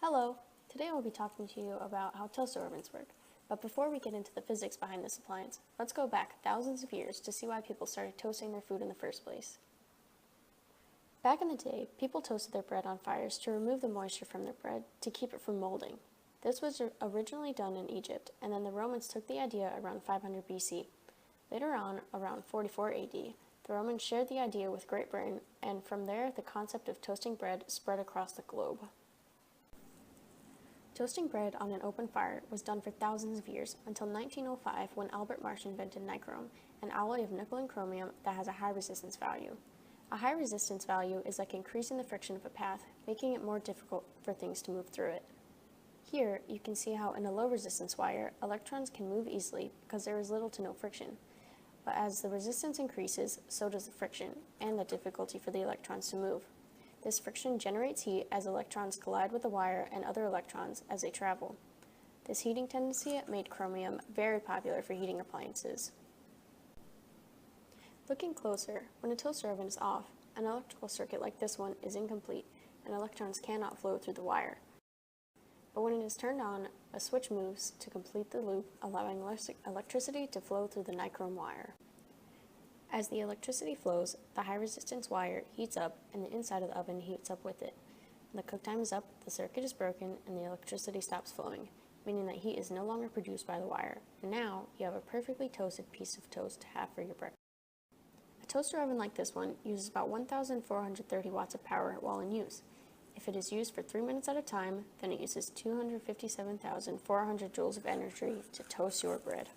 Hello! Today I'll be talking to you about how toaster ovens work. But before we get into the physics behind this appliance, let's go back thousands of years to see why people started toasting their food in the first place. Back in the day, people toasted their bread on fires to remove the moisture from their bread to keep it from molding. This was originally done in Egypt, and then the Romans took the idea around 500 BC. Later on, around 44 AD, the Romans shared the idea with Great Britain, and from there the concept of toasting bread spread across the globe. Toasting bread on an open fire was done for thousands of years, until 1905 when Albert Marsh invented nichrome, an alloy of nickel and chromium that has a high resistance value. A high resistance value is like increasing the friction of a path, making it more difficult for things to move through it. Here, you can see how in a low resistance wire, electrons can move easily because there is little to no friction. But as the resistance increases, so does the friction, and the difficulty for the electrons to move. This friction generates heat as electrons collide with the wire and other electrons as they travel. This heating tendency made chromium very popular for heating appliances. Looking closer, when a toaster oven is off, an electrical circuit like this one is incomplete and electrons cannot flow through the wire. But when it is turned on, a switch moves to complete the loop, allowing electricity to flow through the nichrome wire. As the electricity flows, the high-resistance wire heats up and the inside of the oven heats up with it. When the cook time is up, the circuit is broken and the electricity stops flowing, meaning that heat is no longer produced by the wire, and now you have a perfectly toasted piece of toast to have for your breakfast. A toaster oven like this one uses about 1,430 watts of power while in use. If it is used for 3 minutes at a time, then it uses 257,400 joules of energy to toast your bread.